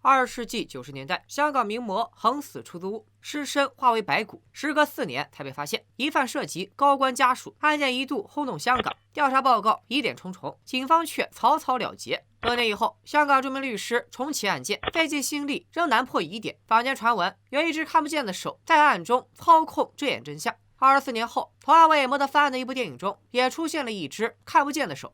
20世纪90年代，香港名模横死出租屋，尸身化为白骨，时隔4年才被发现。疑犯涉及高官家属，案件一度轰动香港。调查报告疑点重重，警方却草草了结。多年以后，香港著名律师重启案件，费尽心力仍难破疑点。坊间传闻有一只看不见的手在暗中操控遮掩真相。24年后，同样为模特翻案的一部电影中，也出现了一只看不见的手。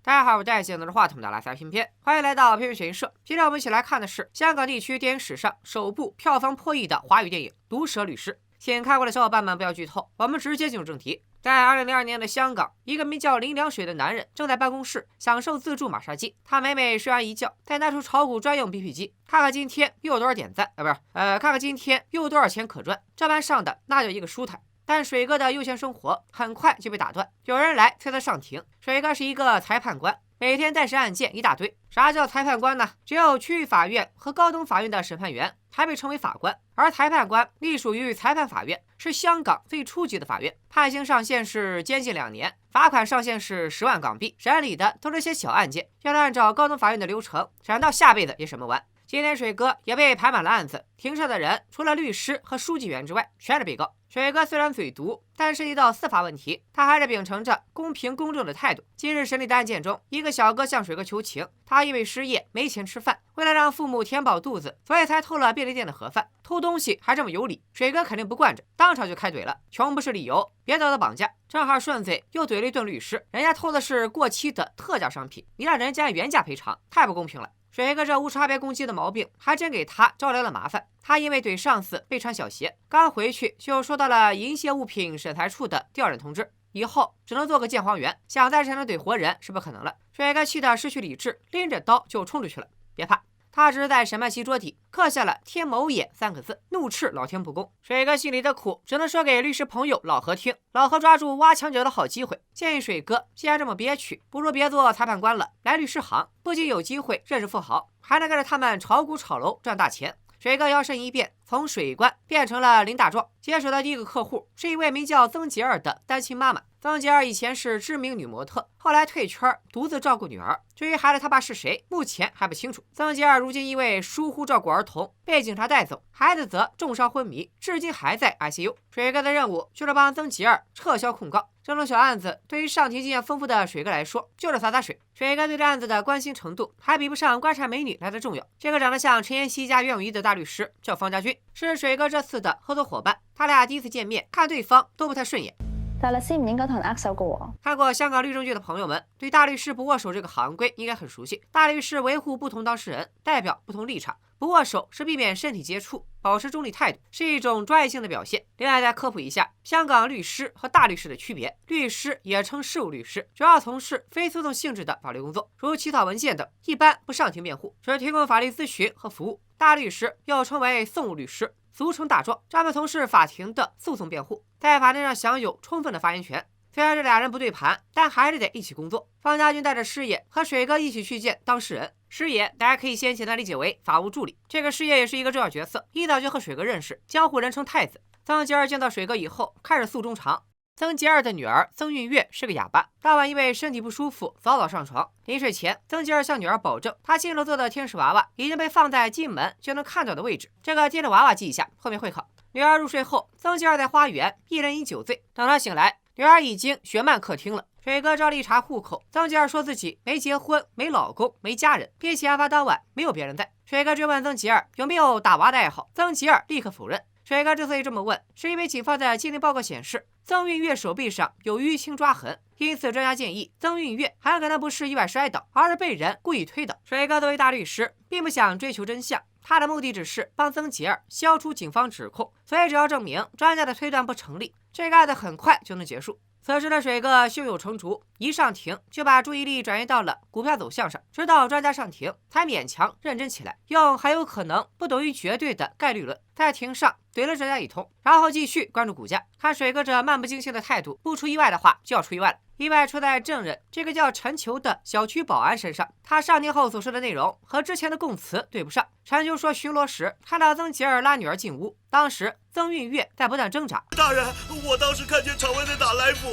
大家好，我戴眼镜的话筒的拉塞片片，欢迎来到片片选映社。今天我们一起来看的是香港地区电影史上首部票房破亿的华语电影《毒舌律师》。先看过的小伙伴们不要剧透，我们直接进入正题。在2002年的香港，一个名叫林良水的男人正在办公室享受自助马杀鸡。他每每睡完一觉，再拿出炒股专用 BP 机，看看今天又有多少点赞看看今天又有多少钱可赚。这般上的那叫一个舒坦。但水哥的悠闲生活很快就被打断，有人来催他上庭。水哥是一个裁判官，每天待审案件一大堆。啥叫裁判官呢？只有区域法院和高等法院的审判员才被称为法官，而裁判官隶属于裁判法院，是香港最初级的法院，判刑上限是监禁2年，罚款上限是10万港币。审理的都是些小案件，要是按照高等法院的流程，审到下辈子也审不完。今天水哥也被排满了案子，庭上的人除了律师和书记员之外，全是被告。水哥虽然嘴毒，但涉及到司法问题，他还是秉承着公平公正的态度。今日审理的案件中，一个小哥向水哥求情，他因为失业没钱吃饭，为了让父母填饱肚子，所以才偷了便利店的盒饭。偷东西还这么有理，水哥肯定不惯着，当场就开怼了：穷不是理由，别遭到绑架。正好顺嘴又怼了一顿律师，人家偷的是过期的特价商品，你让人家原价赔偿，太不公平了。水哥这无差别攻击的毛病，还真给他招来了麻烦。他因为怼上司被穿小鞋，刚回去就收到了银屑物品审裁处的调任通知，以后只能做个鉴黄员，想在这上怼活人是不可能了。水哥气得失去理智，拎着刀就冲出去了。别怕，他只是在审判席桌底刻下了天某眼3个字，怒斥老天不公。水哥心里的苦只能说给律师朋友老何听，老何抓住挖墙脚的好机会，建议水哥既然这么憋屈，不如别做裁判官了，来律师行，不仅有机会认识富豪，还能跟着他们炒股炒楼赚大钱。水哥摇身一变，从水官变成了林大壮。接手的第一个客户是一位名叫曾洁儿的单亲妈妈。曾洁儿以前是知名女模特，后来退圈独自照顾女儿。至于孩子他爸是谁，目前还不清楚。曾洁儿如今因为疏忽照顾儿童被警察带走，孩子则重伤昏迷，至今还在 ICU。水哥的任务就是帮曾洁儿撤销控告。这种小案子对于上庭经验丰富的水哥来说就是洒洒水。水哥对这案子的关心程度还比不上观察美女来的重要。这个长得像陈妍希加袁咏仪的大律师叫方家军，是水哥这次的合作伙伴。他俩第一次见面，看对方都不太顺眼。大律師唔應該同人握手嘅喎。看過香港律政劇的朋友們，對大律師不握手這個行規應該很熟悉。大律師維護不同當事人，代表不同立場，不握手是避免身體接觸，保持中立態度，是一種專業性的表現。另外再科普一下香港律師和大律師的區別。律師也稱事務律師，主要從事非訴訟性質的法律工作，如起草文件等，一般不上庭辯護，只提供法律諮詢和服務。大律師又稱為訟務律師，俗稱大狀，專門從事法庭的訴訟辯護，在法庭上享有充分的發言權。虽然这俩人不对盘，但还是得一起工作。方家军带着师爷和水哥一起去见当事人。师爷大家可以先简单理解为法务助理，这个师爷也是一个重要角色，一早就和水哥认识，江湖人称太子。曾洁儿见到水哥以后，开始诉衷肠。曾洁儿的女儿曾韵月是个哑巴，当晚因为身体不舒服，早早上床。临睡前，曾洁儿向女儿保证，她心中做的天使娃娃已经被放在进门就能看到的位置，这个盯着娃娃记一下，后面会考。女儿入睡后，曾洁儿在花园一人饮酒醉，等她醒来，女儿已经学漫客厅了。水哥照例查户口，曾洁儿说自己没结婚、没老公、没家人，并且案发当晚没有别人在。水哥追问曾洁儿有没有打娃的爱好，曾洁儿立刻否认。水哥之所以这么问，是因为警方的鉴定报告显示曾韵月手臂上有淤青抓痕，因此专家建议曾韵月很可能不是意外摔倒，而是被人故意推倒。水哥作为大律师，并不想追求真相，他的目的只是帮曾洁儿消除警方指控，所以只要证明专家的推断不成立，这个案子很快就能结束。此时的水哥胸有成竹，一上庭就把注意力转移到了股票走向上，直到专家上庭才勉强认真起来，用很有可能不等于绝对的概率论在庭上怼了专家一通，然后继续关注股价。看水哥这漫不经心的态度，不出意外的话就要出意外了。意外出在证人这个叫陈球的小区保安身上，他上庭后所说的内容和之前的供词对不上。陈球说巡逻时看到曾洁儿拉女儿进屋，当时曾韵月在不断挣扎。大人，我当时看见场外在打来福。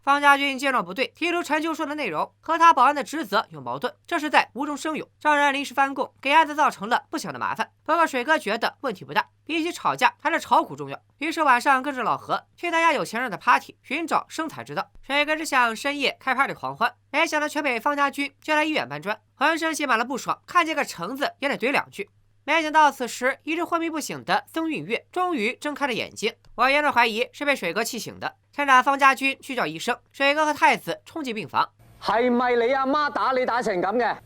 方家军见状不对，提出陈秋说的内容和他保安的职责有矛盾，这是在无中生有，让人临时翻供，给案子造成了不小的麻烦。不过水哥觉得问题不大，比起吵架还是炒股重要，于是晚上跟着老何去他家有钱人的 party 寻找生财之道。水哥只想深夜开 party 狂欢，没想到却被方家军叫来医院搬砖，浑身写满了不爽，看见个橙子也得怼2句。没想到此时一直昏迷不醒的曾韵月终于睁开了眼睛，我严重怀疑是被水哥气醒的。趁着方家军去叫医生，水哥和太子冲进病房。係咪你阿媽打你打成咁嘅？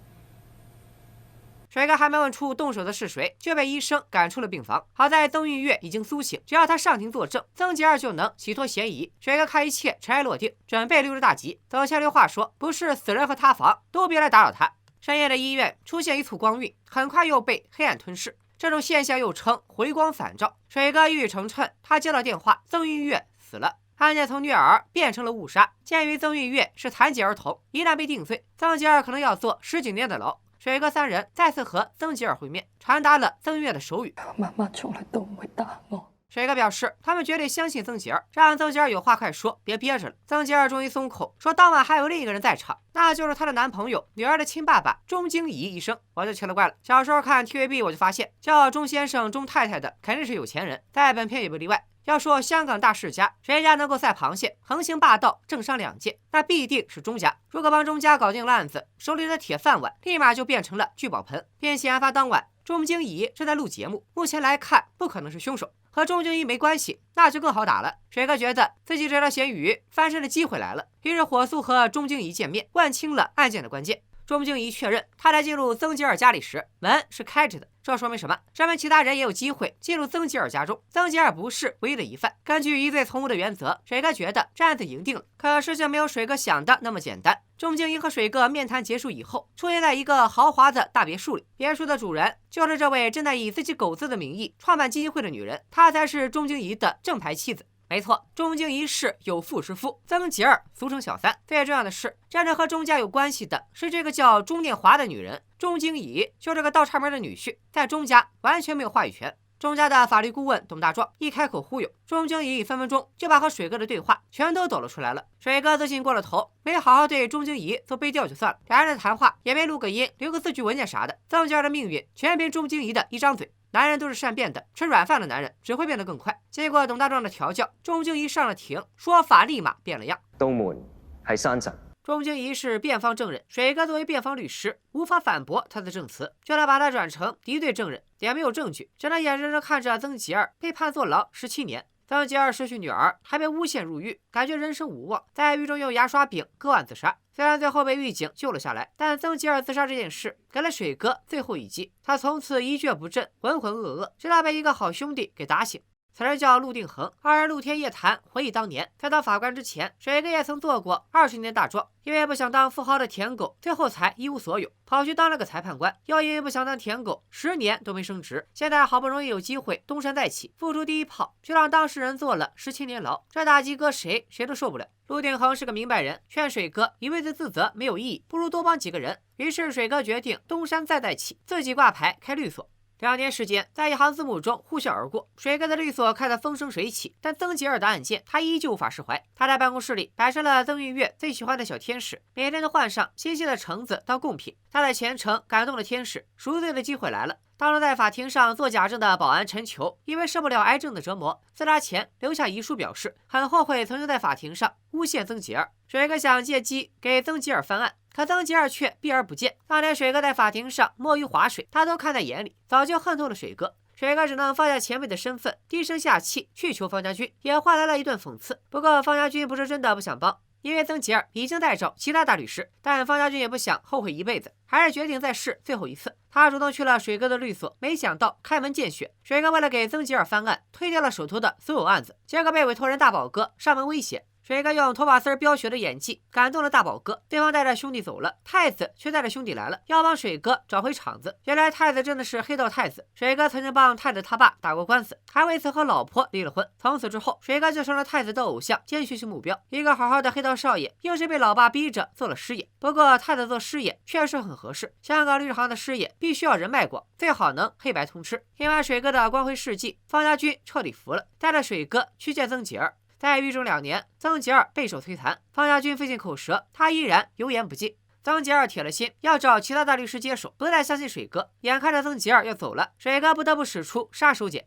水哥还没问出动手的是谁，就被医生赶出了病房。好在曾韵月已经苏醒，只要他上庭作证，曾吉儿就能洗脱嫌疑。水哥看一切尘埃落定，准备溜之大吉。走前留话说，不是死人和塌房，都别来打扰他。深夜的医院出现一簇光晕，很快又被黑暗吞噬。这种现象又称回光返照。水哥郁郁成谶，他接到电话，曾韵月死了。案件从虐儿变成了误杀。鉴于曾韵月是残疾儿童，一旦被定罪，曾吉儿可能要坐10几年的牢。水哥3人再次和曾吉儿会面，传达了曾韵月的手语。媽媽從來都唔會打我。水哥表示，他們絕對相信曾吉兒，讓曾吉兒有話快說，別憋着了。曾吉兒終於鬆口，說當晚還有另一個人在場，那就是她的男朋友，女兒的親爸爸鐘京儀醫生。我就奇了怪了，小時候看 TVB 我就發現，叫鐘先生、鐘太太的肯定是有錢人，在本片也不例外。要說香港大世家，誰家能夠賽螃蟹，橫行霸道，政商兩界，那必定是鐘家。如果幫鐘家搞定了案子，手裡的鐵飯碗立馬就變成了聚寶盆。便係案發當晚，鐘京儀正在錄節目，目前來看不可能是兇手。和鐘京儀沒關係，那就更好打了。水哥覺得自己這條鹹魚翻身的機會來了，於是火速和鐘京儀見面，問清了案件的關鍵。鐘京儀確認，他在進入曾吉兒家裡時，門是開着的。這說明什麼？說明其他人也有機會進入曾吉兒家中。曾吉兒不是唯一的疑犯。根據疑罪從無的原則，水哥覺得這案子贏定了。可事情沒有水哥想的那麼簡單。鐘京儀和水哥面談結束以後，出現在一個豪華的大別墅裡。別墅的主人就是這位正在以自己狗子的名義創辦基金會的女人，她才是鐘京儀的正牌妻子。沒錯，鐘京儀是有婦之夫，曾吉兒俗稱小三。最重要的是，真正和鐘家有關係的是這個叫鐘念華的女人。鐘京儀就這個倒插門的女婿，在鐘家完全沒有話語權。鐘家的法律顧問董大壯一開口忽悠，鐘京儀分分鐘就把和水哥的對話全都抖了出來了。水哥自信過了頭，沒好好對鐘京儀做背調就算了，兩人的談話也沒錄個音，留個字據文件啥的。曾吉兒的命運全憑鐘京儀的一張嘴。男人都是善變的，吃軟飯的男人只會變得更快。結果董大壯的調教，鐘京儀上了庭，說法立馬變了樣。道門係山神。鐘京儀是辯方證人，水哥作為辯方律師，無法反駁他的證詞，就得把他轉成敵對證人，也沒有證據，只能眼睜睜看着曾吉兒被判坐牢17年。曾吉兒失去女兒，還被誣陷入獄，感覺人生無望，在獄中用牙刷餅割腕自殺。雖然最後被獄警救了下來，但曾吉兒自殺這件事給了水哥最後一擊，他從此一蹶不振，渾渾噩噩，直到被一個好兄弟給打醒。此人叫陸定恒，二人露天夜談，回憶當年。在當法官之前，水哥也曾做過20年大莊，因為不想當富豪的舔狗，最後才一無所有，跑去當了個裁判官。又因為不想當舔狗，10年都沒升職。現在好不容易有機會東山再起，復出第一炮，卻讓當事人坐了17年牢，這打擊擱誰都受不了。陸定恒是個明白人，勸水哥一輩子自責沒有意義，不如多幫幾個人。於是水哥決定東山再起，自己掛牌開律所。2年時間在一行字母中呼嘯而過，水哥的律所開得風生水起，但曾吉兒的案件他依舊無法釋懷。他在辦公室裡擺設了曾韻月最喜歡的小天使，每天都換上新鮮的橙子當貢品。他的虔誠感動了天使，贖罪的機會來了。當初在法庭上做假證的保安陳球，因為受不了癌症的折磨，自殺前留下遺書表示很後悔曾經在法庭上誣陷曾吉兒。水哥想借機給曾吉兒翻案，可曾吉兒卻避而不見。當年水哥在法庭上摸魚划水，他都看在眼裡，早就恨透了水哥。水哥只能放下前輩的身份，低聲下氣去求方家軍，也換來了一頓諷刺。不過方家軍不是真的不想幫，因為曾吉兒已經在找其他大律師，但方家軍也不想後悔一輩子，還是決定再試最後一次。他主動去了水哥的律所，沒想到開門見血，水哥為了給曾吉兒翻案，推掉了手頭的所有案子，結果被委託人大寶哥上門威脅。水哥用頭髮絲飆血的演技感動了大寶哥，對方帶着兄弟走了，太子卻帶着兄弟來了，要幫水哥找回場子。原來太子真的是黑道太子，水哥曾經幫太子他爸打過官司，還為此和老婆離了婚。從此之後，水哥就成了太子的偶像兼學習目標。一個好好的黑道少爺，硬是被老爸逼着做了師爺。不過太子做師爺確實很合適，香港律師行的師爺必須要人脈廣，最好能黑白通吃。聽完水哥的光輝事跡，方家軍徹底服了，帶着水哥去見曾吉兒。在狱中2年，曾吉尔备受摧残，方家军费尽口舌，他依然油盐不进。曾吉尔铁了心要找其他大律师接手，不再相信水哥。眼看着曾吉尔要走了，水哥不得不使出杀手锏。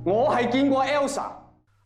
我係見過 Elsa。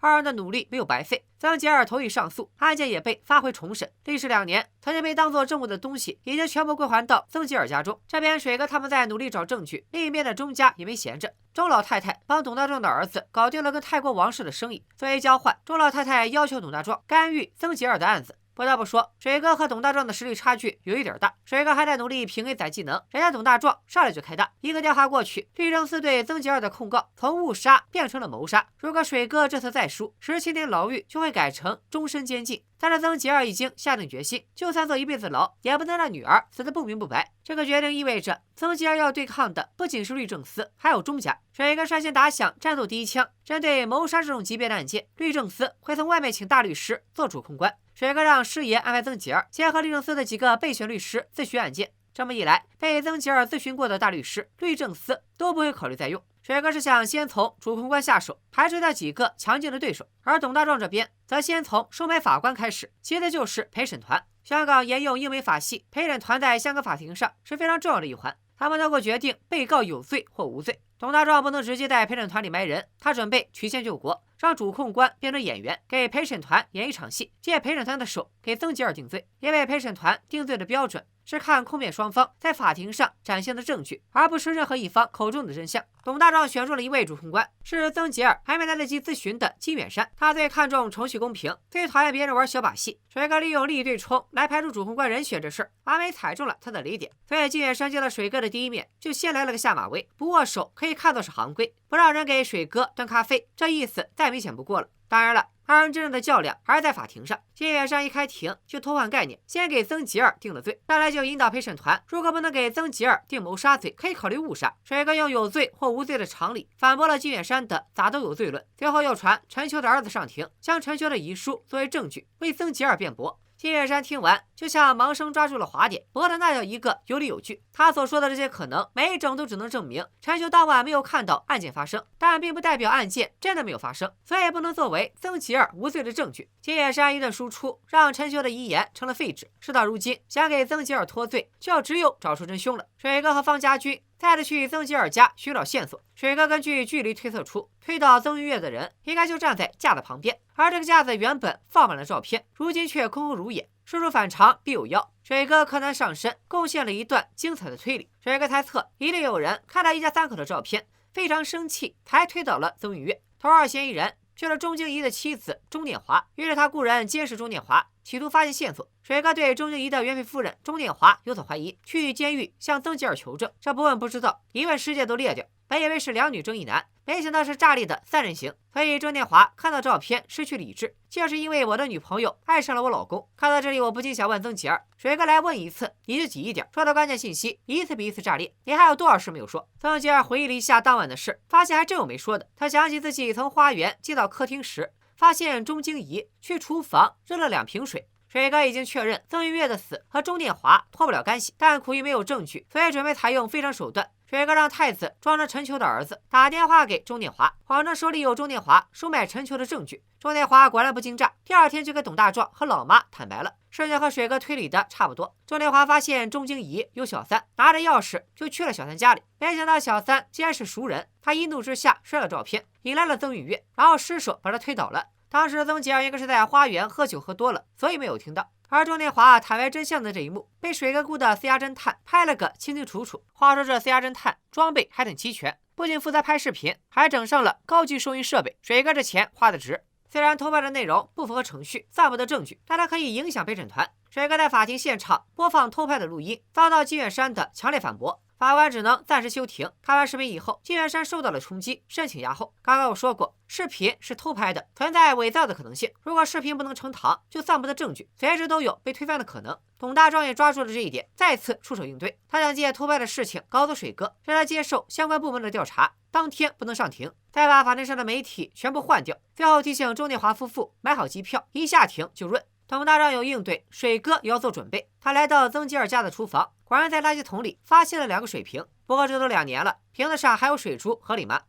2人的努力没有白费，曾吉尔投意上诉，案件也被发回重审。历时2年，曾经被当作证物的东西已经全部归还到曾吉尔家中。这边水哥他们在努力找证据，另一边的钟家也没闲着。钟老太太帮董大壮的儿子搞定了跟泰国王室的生意，作为交换，钟老太太要求董大壮干预曾吉尔的案子。不得不说，水哥和董大壮的实力差距有一点大。水哥还在努力平 A 攒技能，人家董大壮上来就开大，一个电话过去，律政司对曾吉尔的控告从误杀变成了谋杀。如果水哥这次再输，17年牢狱就会改成终身监禁。但是曾吉尔已经下定决心，就算坐一辈子牢，也不能让女儿死得不明不白。这个决定意味着曾吉尔要对抗的不仅是律政司，还有钟家。水哥率先打响战斗第一枪，针对谋杀这种级别的案件，律政司会从外面请大律师做主控官。水哥让师爷安排曾吉尔结合律政司的几个备选律师咨询案件，这么一来，被曾吉尔咨询过的大律师，律政司都不会考虑再用。水哥是想先从主控官下手，排除掉几个强劲的对手，而董大壮这边则先从收买法官开始，其次就是陪审团。香港沿用英美法系，陪审团在香港法庭上是非常重要的一环，他们能够决定被告有罪或无罪。董大壮不能直接在陪审团里埋人，他准备曲线救国，让主控官变成演员，给陪审团演一场戏，借陪审团的手给曾吉尔定罪。因为陪审团定罪的标准是看控辩双方在法庭上展现的证据，而不是任何一方口中的真相。董大壮选中了一位主控官，是曾吉尔还没来得及咨询的金远山。他最看重程序公平，最讨厌别人玩小把戏。水哥利用利益对冲来排除主控官人选这事儿，完美踩中了他的雷点。所以金远山见了水哥的第一面，就先来了个下马威，不握手可以看作是行规，不让人给水哥端咖啡，这意思再明显不过了。当然了，2人真正的较量还是在法庭上。金远山一开庭就偷换概念，先给曾吉尔定了罪，上来就引导陪审团，如果不能给曾吉尔定谋杀罪，可以考虑误杀。水哥用有罪或无罪的常理反驳了金远山的咋都有罪论。最后又传陈秋的儿子上庭，将陈秋的遗书作为证据为曾吉尔辩驳。金远山听完就像盲生抓住了滑点，驳得那叫一个有理有据。他所说的这些可能，每一种都只能证明陈秋当晚没有看到案件发生，但并不代表案件真的没有发生，所以也不能作为曾吉尔无罪的证据。金远山一顿输出，让陈秋的遗言成了废纸。事到如今，想给曾吉尔脱罪，就只有找出真凶了。水哥和方家军再次去曾吉尔家寻找线索。水哥根据距离推测出，推倒曾玉月的人应该就站在架子旁边，而这个架子原本放满了照片，如今却空空如也。事出反常必有妖，水哥柯南上身贡献了一段精彩的推理。水哥猜测，一定有人看到一家3口的照片，非常生气，才推倒了曾玉月。头2嫌疑人去了钟静怡的妻子钟念华，于是他雇人监视钟念华，企图发现线索。水哥对钟静怡的原配夫人钟念华有所怀疑，去监狱向曾吉尔求证，这不问不知道，一问世界都裂掉。本以为是2女争1男，没想到是炸裂的3人行。所以钟念华看到照片失去理智，就是因为我的女朋友爱上了我老公。看到这里，我不禁想问曾吉尔，水哥来问一次你就挤一点，说的关键信息一次比一次炸裂，你还有多少事没有说？曾吉尔回忆了一下当晚的事，发现还真有没说的。他想起自己从花园进到客厅时，发现钟静怡去厨房扔了2瓶水。水哥已经确认曾玉月的死和钟念华脱不了干系，但苦于没有证据，所以准备采用非常手段。水哥让太子装着陈秋的儿子打电话给钟念华，谎称手里有钟念华收买陈秋的证据。钟念华果然不惊诈，第2天就跟董大壮和老妈坦白了。事情和水哥推理的差不多。钟念华发现钟静怡有小三，拿着钥匙就去了小三家里，没想到小三竟然是熟人，他一怒之下摔了照片，引来了曾玉月，然后失手把他推倒了。当时曾吉尔应该是在花园喝酒喝多了，所以没有听到。而钟念华坦白真相的这一幕，被水哥雇的私家侦探拍了个清清楚楚。话说这私家侦探装备还挺齐全，不仅负责拍视频，还整上了高级收音设备。水哥这钱花的值。虽然偷拍的内容不符合程序，散不得证据，但它可以影响陪审团。水哥在法庭现场播放偷拍的录音，遭到金远山的强烈反驳。法官只能暂时休庭。看完视频以后，金远山受到了冲击，申请押后。刚刚我说过，视频是偷拍的，存在伪造的可能性。如果视频不能呈堂，就散不得证据，随时都有被推翻的可能。董大壮也抓住了这一点，再次出手应对。他想借偷拍的事情搞走水哥，让他接受相关部门的调查，当天不能上庭，再把法庭上的媒体全部换掉。最后提醒钟念华夫妇买好机票，一下庭就润。董大壮有应对，水哥也要做准备。他来到曾吉尔家的厨房，果然在垃圾桶里发现了2个水瓶，不过这都2年了，瓶子上还有水珠和李妈。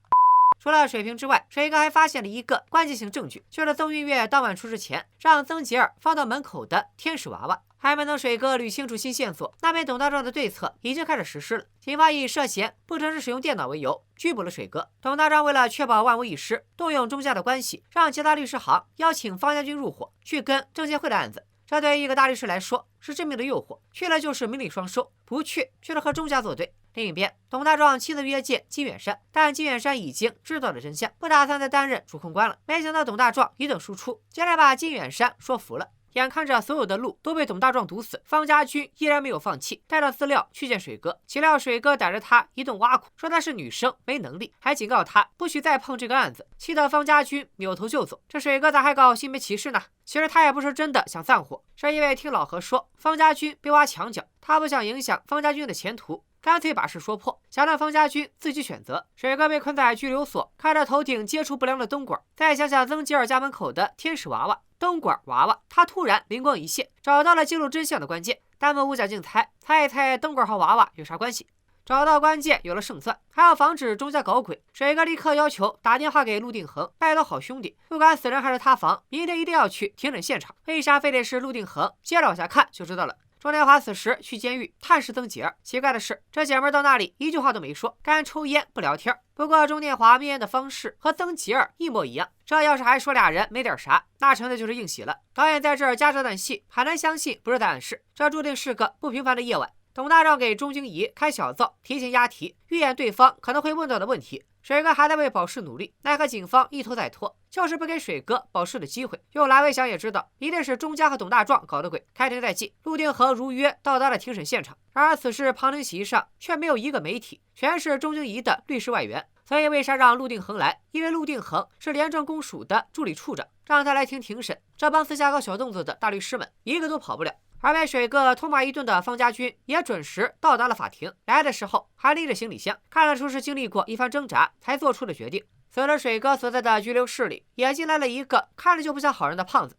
除了水瓶之外，水哥还发现了一个关键性证据，就是曾云月当晚出事前让曾吉儿放到门口的天使娃娃。还没等水哥捋清楚新线索，那边董大壮的对策已经开始实施了。警方以涉嫌不诚实使用电脑为由拘捕了水哥。董大壮为了确保万无一失，动用钟家的关系，让其他律师行邀请方家军入伙，去跟证监会的案子。这对于一个大律师来说是致命的诱惑，去了就是名利双收，不去就是和钟家作对。另一边，董大壮亲自约见金远山，但金远山已经知道了真相，不打算再担任主控官了。没想到董大壮一顿输出，竟然把金远山说服了。眼看着所有的路都被董大壮堵死，方家军依然没有放弃，带着资料去见水哥。岂料水哥逮着他一顿挖苦，说他是女生没能力，还警告他不许再碰这个案子，气得方家军扭头就走。这水哥咋还搞性别歧视呢？其实他也不是真的想散伙，是因为听老何说方家军被挖墙角，他不想影响方家军的前途，干脆把事说破，想让方家军自己选择。水哥被困在拘留所，看着头顶接触不良的灯管，再想想曾吉尔家门口的天使娃娃、灯管娃娃，他突然灵光一现，找到了揭露真相的关键。弹幕无奖竞猜一猜灯管和娃娃有啥关系？找到关键，有了胜算，还要防止钟家搞鬼。水哥立刻要求打电话给陆定恒，拜托好兄弟，不管死人还是塌房，明天一定要去庭审现场。为啥非得是陆定恒？接着往下看就知道了。钟年华此时去监狱探视曾吉儿，奇怪的是，这姐们到那里一句话都没说，干抽烟不聊天。不过钟年华灭烟的方式和曾吉儿一模一样，这要是还说俩人没点啥，那成的就是硬戏了。导演在这儿加这段戏，很难相信不是在暗示，这注定是个不平凡的夜晚。董大壮给钟京怡开小灶，提前押题，预演对方可能会问到的问题。水哥还在为保释努力，奈何警方一拖再拖，就是不给水哥保释的机会。用来回想也知道，一定是钟家和董大壮搞的鬼。开庭在即，陆定恒如约到达了庭审现场，然而此时旁听席上却没有一个媒体，全是钟京怡的律师外援。所以为啥让陆定恒来？因为陆定恒是廉政公署的助理处长，让他来听庭审，这帮私下搞小动作的大律师们一个都跑不了。而被水哥痛骂一顿的方家军也准时到达了法庭，来的时候还拎着行李箱，看得出是经历过一番挣扎才做出的决定。随着水哥所在的拘留室里也进来了一个看着就不像好人的胖子。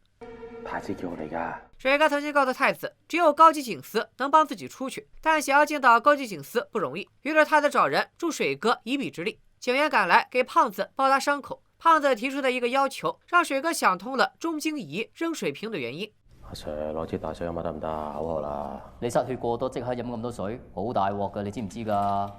太子叫我嚟噶。水哥曾经告诉太子，只有高级警司能帮自己出去，但想要见到高级警司不容易，于是太子找人助水哥一臂之力。警员赶来给胖子包扎伤口，胖子提出的一个要求让水哥想通了钟京怡扔水瓶的原因。阿 Sir 攞支大水飲下得唔得？口渴啦！你失血過多，即刻飲咁多水，好大鑊㗎，你知唔知㗎？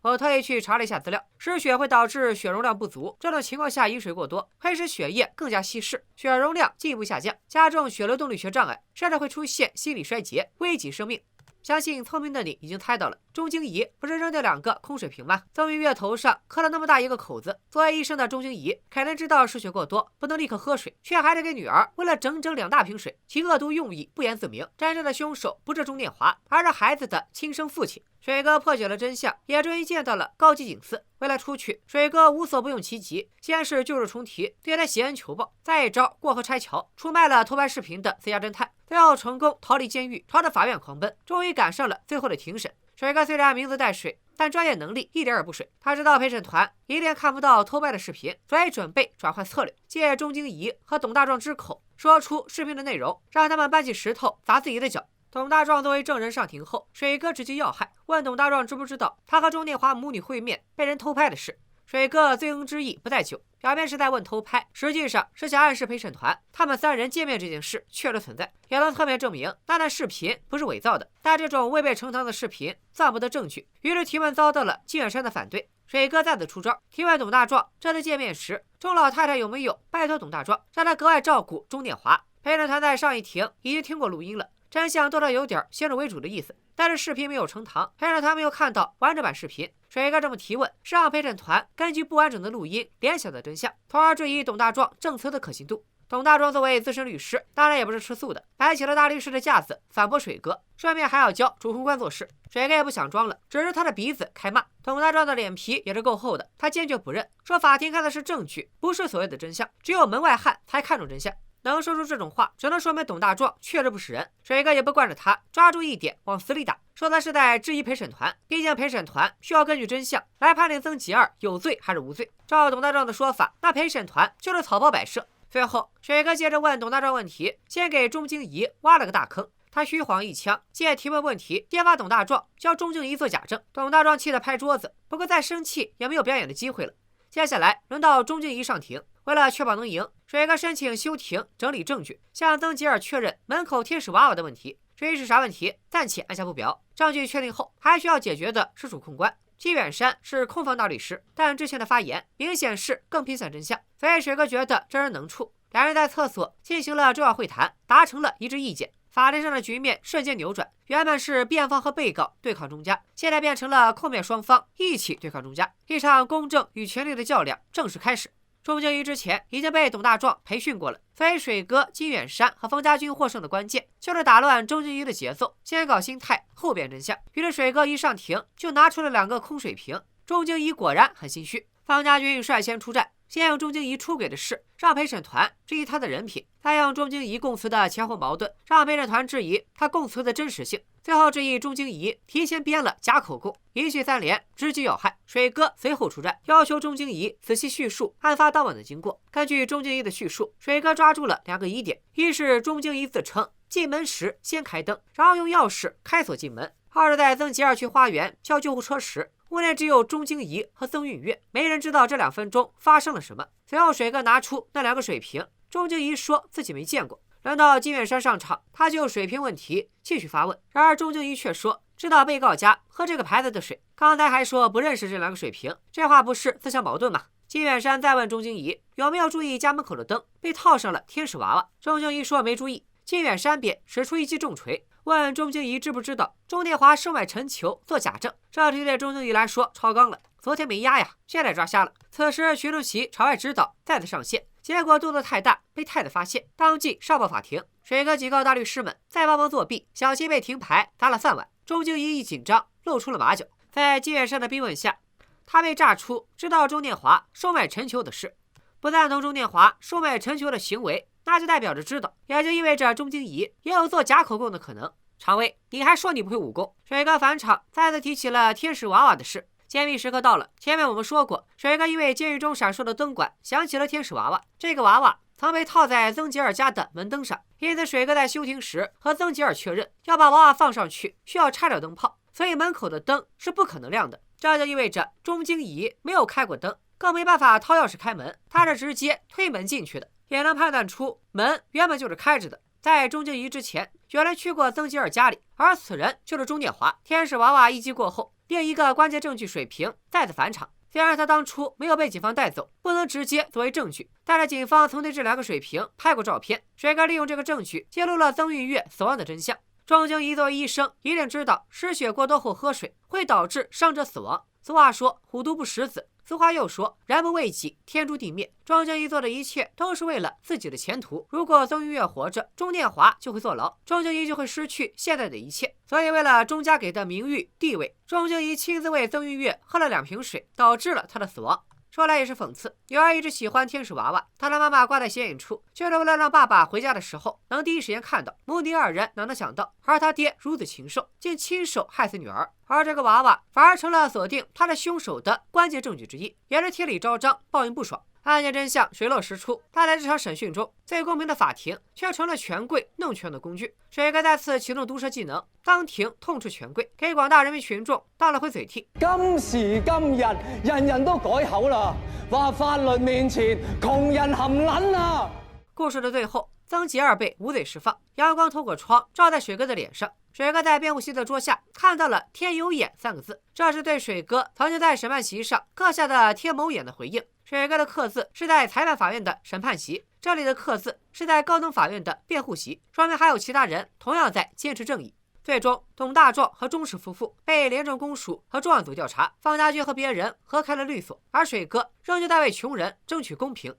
我特意去查了一下资料，失血会导致血容量不足，这种情况下饮水过多会使血液更加稀释，血容量进一步下降，加重血流动力学障碍，甚至会出现心理衰竭，危及生命。相信聪明的你已经猜到了，钟京怡不是扔掉2个空水瓶吗？曾云月头上磕了那么大一个口子，作为医生的钟京怡肯定知道失血过多不能立刻喝水，却还得给女儿喂了整整2大瓶水，其恶毒用意不言自明。真正的凶手不是钟念华，而是孩子的亲生父亲。水哥破解了真相，也终于见到了高级警司。为了出去，水哥无所不用其极，先是旧事重提，对他挟恩求报，再一招过河拆桥，出卖了偷拍视频的私家侦探，最后成功逃离监狱，朝着法院狂奔，终于赶上了最后的庭审。水哥虽然名字带水，但专业能力一点也不水。他知道陪审团一定看不到偷拍的视频，所以准备转换策略，借钟京怡和董大壮之口说出视频的内容，让他们搬起石头砸自己的脚。董大壮作为证人上庭后，水哥直接要害，问董大壮知不知道他和钟念华母女会面被人偷拍的事。水哥醉翁之意不在酒，表面是在问偷拍，实际上是想暗示陪审团他们3人见面这件事确实存在，也能侧面证明那段视频不是伪造的。但这种未被呈堂的视频算不得证据，于是提问遭到了金远山的反对。水哥再次出招，提问董大壮这次见面时钟老太太有没有拜托董大壮让他格外照顾钟念华。陪审团在上一庭已经听过录音了，真相多少有点先入为主的意思，但是视频没有呈堂，陪审团没有看到完整版视频。水哥这么提问是让陪审团根据不完整的录音联想的真相，从而质疑董大壮证词的可信度。董大壮作为资深律师，当然也不是吃素的，摆起了大律师的架子反驳水哥，顺便还要教主控官做事。水哥也不想装了，指着他的鼻子开骂。董大壮的脸皮也是够厚的，他坚决不认，说法庭看的是证据，不是所谓的真相，只有门外汉才看重真相。能说出这种话，只能说明董大壮确实不是人。水哥也不惯着他，抓住一点往死里打，说他是在质疑陪审团，毕竟陪审团需要根据真相来判定曾吉尔有罪还是无罪。照董大壮的说法，那陪审团就是草包摆设。最后，水哥接着问董大壮问题，先给钟京怡挖了个大坑。他虚晃一枪，借提问问题揭发董大壮教钟京怡做假证。董大壮气得拍桌子，不过再生气也没有表演的机会了。接下来轮到钟敬怡上庭，为了确保能赢，水哥申请休庭整理证据，向曾吉尔确认门口天使娃娃的问题。至于是啥问题，暂且按下不表。证据确定后，还需要解决的是主控官。金远山是控方大律师，但之前的发言明显是更偏向真相，所以水哥觉得这人能处。两人在厕所进行了重要会谈，达成了一致意见。法庭上的局面瞬间扭转，原本是辩方和被告对抗钟家，现在变成了控辩双方一起对抗钟家，一场公正与权力的较量正式开始。钟敬怡之前已经被董大壮培训过了，所以水哥、金远山和方家军获胜的关键就是打乱钟敬怡的节奏，先搞心态，后辩真相。于是水哥一上庭就拿出了2个空水瓶，钟敬怡果然很心虚。方家军率先出战，先用钟敬怡出轨的事让陪审团质疑他的人品，再用钟敬怡供词的前后矛盾让陪审团质疑他供词的真实性，最后质疑钟敬怡提前编了假口供，一气3连，直击要害。水哥随后出战，要求钟敬怡仔细叙述案发当晚的经过。根据钟敬怡的叙述，水哥抓住了2个疑点：一是钟敬怡自称进门时先开灯，然后用钥匙开锁进门；二是在曾吉尔去花园叫救护车时，屋内只有钟敬怡和曾韵月，没人知道这2分钟发生了什么。随后水哥拿出那2个水瓶，钟敬怡说自己没见过。轮到金远山上场，他就水瓶问题继续发问，然而钟敬怡却说知道被告家喝这个牌子的水，刚才还说不认识这2个水瓶，这话不是自相矛盾吗？金远山再问钟敬怡有没有注意家门口的灯被套上了天使娃娃，钟敬怡说没注意。金远山便使出一记重锤，问钟敬怡知不知道钟殿华收买陈球做假证。这题对钟敬怡来说超纲了，昨天没压呀，现在抓瞎了。此时徐正奇朝外指导再次上线，结果动作太大，被太太发现，当即上报法庭。水哥警告大律师们再帮忙作弊，小心被停牌砸了饭碗。钟敬怡一紧张，露出了马脚。在金远山的逼问下，他被炸出知道钟殿华收买陈球的事，不赞同钟殿华收买陈球的行为，那就代表着知道，也就意味着钟敬怡也有做假口供的可能。常威，你还说你不会武功？水哥返场，再次提起了天使娃娃的事。揭秘时刻到了，前面我们说过，水哥因为监狱中闪烁的灯管想起了天使娃娃，这个娃娃曾被套在曾吉尔家的门灯上，因此水哥在休庭时和曾吉尔确认，要把娃娃放上去需要拆掉灯泡，所以门口的灯是不可能亮的。这就意味着钟敬怡没有开过灯，更没办法掏钥匙开门，他是直接推门进去的，也能判断出门原本就是开着的。在钟敬怡之前，有人去过曾吉尔家里，而此人就是钟殿华。天使娃娃一击过后，另一个关键证据水瓶再次返场。虽然他当初没有被警方带走，不能直接作为证据，但是警方曾对这2个水瓶拍过照片。水哥利用这个证据揭露了曾韵月死亡的真相。钟敬怡作为医生，一定知道失血过多后喝水会导致伤者死亡。俗话说虎毒不食子，俗话又说人不为己，天诛地灭。钟敬怡做的一切都是为了自己的前途。如果曾韵月活着，钟殿华就会坐牢，钟敬怡就会失去现在的一切。所以为了钟家给的名誉地位，钟敬怡亲自为曾韵月喝了2瓶水，导致了她的死亡。说来也是讽刺，女儿一直喜欢天使娃娃，她的妈妈挂在显影处，就是为了让爸爸回家的时候能第一时间看到。母女2人哪能想到，而他爹如此禽兽，竟亲手害死女儿，而这个娃娃反而成了锁定他的凶手的关键证据之一，也是天理昭彰，报应不爽。案件真相水落石出，但在这场审讯中，最公平的法庭却成了权贵弄权的工具。水哥再次启动毒舌技能，当庭痛斥权贵，给广大人民群众当了回嘴替。今時今日，人人都改口啦，話法律面前窮人含撚啊！故事的最後，曾吉爾被無罪釋放，陽光透過窗照在水哥的臉上。水哥在辯護席的桌下看到了“天有眼”3個字，這是對水哥曾經在審判席上刻下的“天某眼”的回應。水哥的刻字是在裁判法院的審判席，這裡的刻字是在高等法院的辯護席，說明還有其他人同樣在堅持正義。最終，董大壯和鍾氏夫婦被廉政公署和重案組調查，方家軍和別人合開了律所，而水哥仍舊在為窮人爭取公平。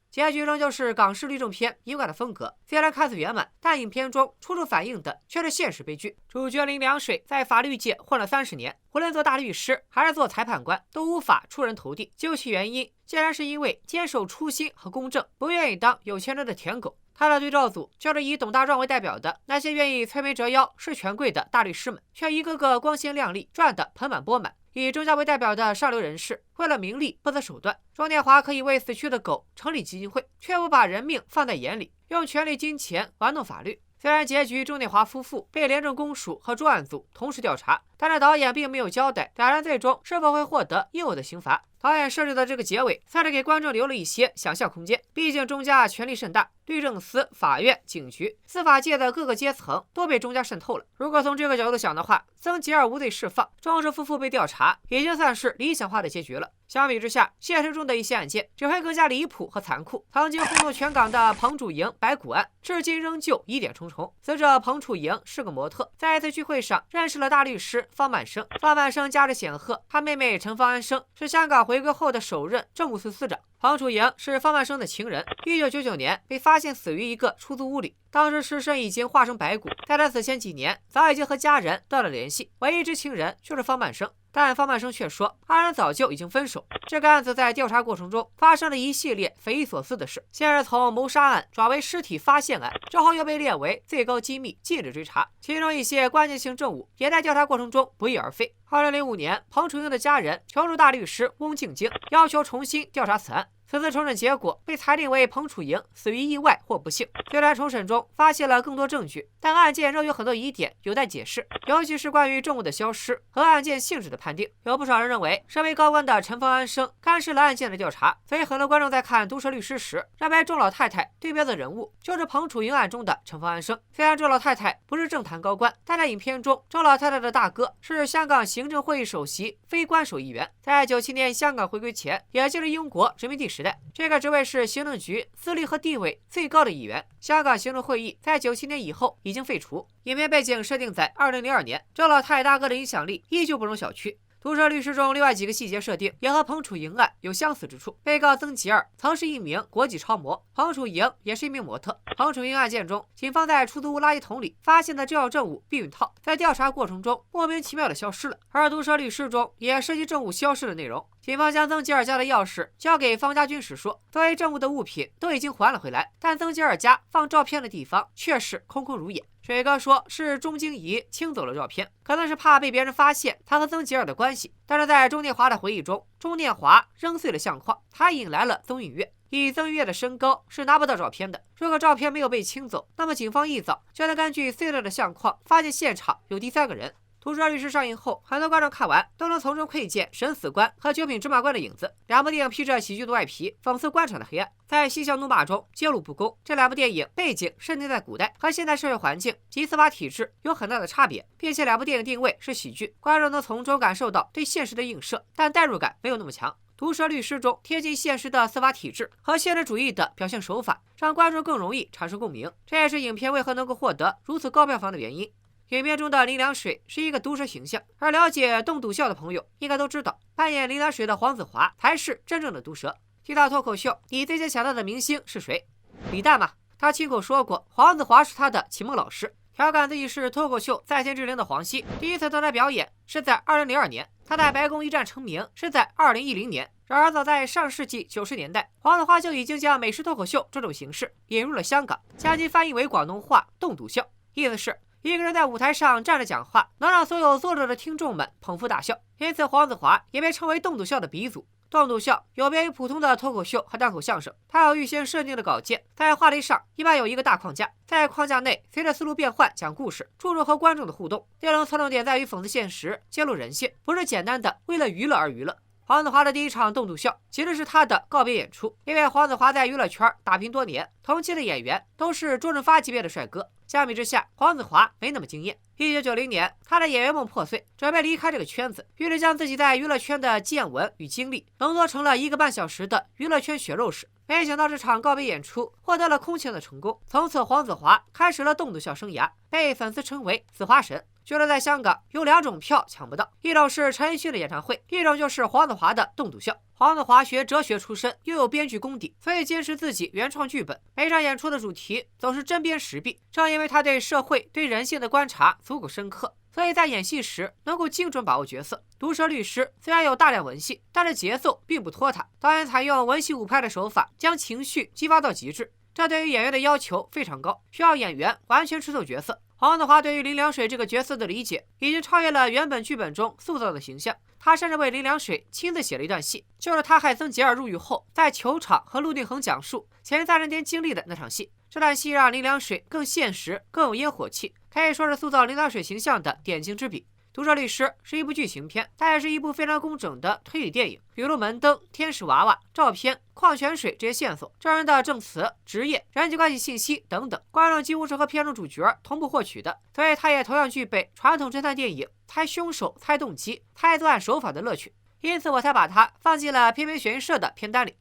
结局仍旧是港式律政片一贯的风格，虽然看似圆满，但影片中处处反映的却是现实悲剧。主角林良水在法律界混了30年，无论做大律师还是做裁判官，都无法出人头地。究其原因，竟然是因为坚守初心和公正，不愿意当有钱人的舔狗。他的对照组就是以董大壮为代表的那些愿意摧眉折腰是权贵的大律师们，却一个个光鲜亮丽，赚得盆满钵满。以钟家为代表的上流人士，为了名利不择手段。钟殿华可以为死去的狗成立基金会，却不把人命放在眼里，用权力金钱玩弄法律。虽然结局钟殿华夫妇被廉政公署和重案组同时调查，但是导演并没有交代两人最终是否会获得应有的刑罚。导演设置的这个结尾算是给观众留了一些想象空间，毕竟钟家权力甚大，律政司、法院、警局、司法界的各个阶层都被钟家渗透了。如果从这个角度想的话，曾吉尔无罪释放，钟氏夫妇被调查，已经算是理想化的结局了。相比之下，现实中的一些案件只会更加离谱和残酷。曾经轰动全港的彭楚莹白骨案，至今仍旧疑点重重。死者彭楚莹是个模特，在一次聚会上认识了大律师方万生。方万生家世显赫，他妹妹陈方安生是香港回归后的首任政务司司长。彭楚莹是方万生的情人，1999年被发现死于一个出租屋里，当时尸身已经化成白骨。在他死前几年，早已经和家人断了联系，唯一知情人就是方万生。但方万生却说，二人早就已经分手。这个案子在调查过程中发生了一系列匪夷所思的事，先是从谋杀案转为尸体发现案，之后又被列为最高机密，禁止追查。其中一些关键性证物也在调查过程中不翼而飞。2005年，彭楚莹的家人求助大律师翁静晶，要求重新调查此案。此次重审结果被裁定为彭楚莹死于意外或不幸。虽然重审中发现了更多证据，但案件仍有很多疑点有待解释，尤其是关于证物的消失和案件性质的判定。有不少人认为，身为高官的陈方安生干涉了案件的调查，所以很多观众在看《毒舌律师》时，认为钟老太太对标的人物就是彭楚莹案中的陈方安生。虽然钟老太太不是政坛高官，但在影片中，钟老太太的大哥是香港行政会议首席非官守议员，在97年香港回归前，也就是英国殖民地时代，这个职位是行政局资历和地位最高的议员。香港行政会议在97年以后已经废除。影片背景设定在2002年，钟老太大哥的影响力依旧不容小觑。毒舌律师中另外几个细节设定也和彭楚莹案有相似之处。被告曾吉尔曾是一名国际超模，彭楚莹也是一名模特。彭楚莹案件中，警方在出租屋垃圾桶里发现的重要证物避孕套，在调查过程中莫名其妙的消失了。而毒舌律师中也涉及证物消失的内容。警方将曾吉尔家的钥匙交给方家军时说，作为证物的物品都已经还了回来，但曾吉尔家放照片的地方却是空空如也。水哥说是钟晶怡清走了照片，可能是怕被别人发现他和曾吉尔的关系。但是在钟念华的回忆中，钟念华扔碎了相框，他引来了曾韵月。以曾韵月的身高是拿不到照片的，如果照片没有被清走，那么警方一早就能根据碎了的相框发现现场有第三个人。毒舌律师上映后，很多观众看完都能从中窥见审死官和九品芝麻官的影子。两部电影披着喜剧的外皮，讽刺官场的黑暗，在嬉笑怒骂中揭露不公。这两部电影背景设定在古代，和现代社会环境及司法体制有很大的差别，并且两部电影定位是喜剧，观众能从中感受到对现实的映射，但代入感没有那么强。毒舌律师中贴近现实的司法体制和现实主义的表现手法，让观众更容易产生共鸣，这也是影片为何能够获得如此高票房的原因。影片中的林良水是一个毒舌形象，而了解栋笃笑的朋友应该都知道，扮演林良水的黄子华才是真正的毒舌。提到脱口秀，你最先想到的明星是谁？李诞嘛，他亲口说过黄子华是他的启蒙老师。调侃自己是脱口秀在线之灵的黄西，第一次登台表演是在2002年，他在白宫一战成名是在2010年。然而早在上世纪90年代，黄子华就已经将美式脱口秀这种形式引入了香港，将其翻译为广东话栋笃笑，意思是一个人在舞台上站着讲话，能让所有坐着的听众们捧腹大笑，因此黄子华也被称为栋笃笑的鼻祖。栋笃笑有别于普通的脱口秀和单口相声，它有预先设定的稿件，在话题上一般有一个大框架，在框架内随着思路变换讲故事，注重和观众的互动。内容侧重点在于讽刺现实，揭露人性，不是简单的为了娱乐而娱乐。黄子华的第一场栋笃笑其实是他的告别演出，因为黄子华在娱乐圈打拼多年，同期的演员都是周润发级别的帅哥，相比之下，黄子华没那么惊艳。1990年，他的演员梦破碎，准备离开这个圈子，于是将自己在娱乐圈的见闻与经历浓缩成了1个半小时的娱乐圈血肉史。没想到这场告别演出获得了空前的成功，从此黄子华开始了栋笃笑生涯，被粉丝称为子华神。据说在香港有2种票抢不到，一种是陈奕迅的演唱会，一种就是黄子华的栋笃笑。黄子华学哲学出身，又有编剧功底，所以坚持自己原创剧本，每场演出的主题总是针砭时弊。正因为他对社会、对人性的观察足够深刻，所以在演戏时能够精准把握角色。毒舌律师虽然有大量文戏，但是节奏并不拖沓，导演采用文戏武拍的手法，将情绪激发到极致。这对于演员的要求非常高，需要演员完全吃透角色。黄子华对于林良水这个角色的理解，已经超越了原本剧本中塑造的形象。他甚至为林良水亲自写了一段戏，就是他害曾杰尔入狱后，在球场和陆定恒讲述前3人间经历的那场戏。这段戏让林良水更现实，更有烟火气，可以说是塑造林良水形象的点睛之笔。毒舌律师》是一部剧情片，它也是一部非常工整的推理电影，比如门灯、天使娃娃、照片、矿泉水这些线索、证人的证词、职业、人际关系信息等等，观众几乎是和片中主角同步获取的，所以它也同样具备传统侦探电影猜凶手、猜动机、猜作案手法的乐趣，因此我才把它放进了偏偏悬疑社的片单里。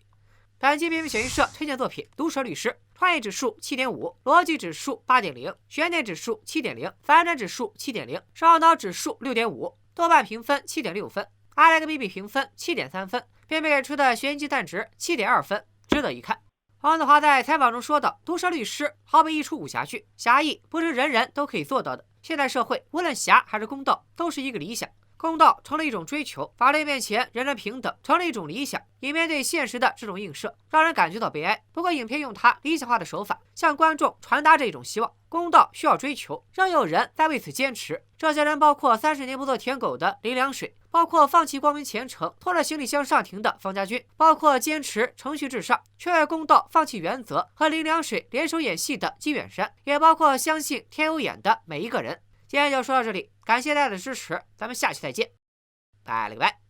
本期偏偏悬疑社推荐作品《毒舌律师》，创意指数7.5，逻辑指数8.0，悬念指数7.0，反转指数7.0，烧脑指数6.5，豆瓣评分7.6分，IMDB 评分7.3分，偏偏给出的悬疑鸡蛋值7.2分，值得一看。黄子华在采访中说道：“毒舌律师好比一出武侠剧，侠义不是人人都可以做到的。现代社会，无论侠还是公道，都是一个理想。公道成了一种追求，法律面前人人平等成了一种理想。以面对现实的这种映射，让人感觉到悲哀。不过，影片用它理想化的手法，向观众传达这种希望：公道需要追求，仍有人在为此坚持。这些人包括30年不做舔狗的林良水，包括放弃光明前程拖着行李箱上庭的方家军，包括坚持程序至上却为公道放弃原则和林良水联手演戏的金远山，也包括相信天有眼的每一个人。”今天就说到这里，感谢大家的支持，咱们下期再见，拜了个拜。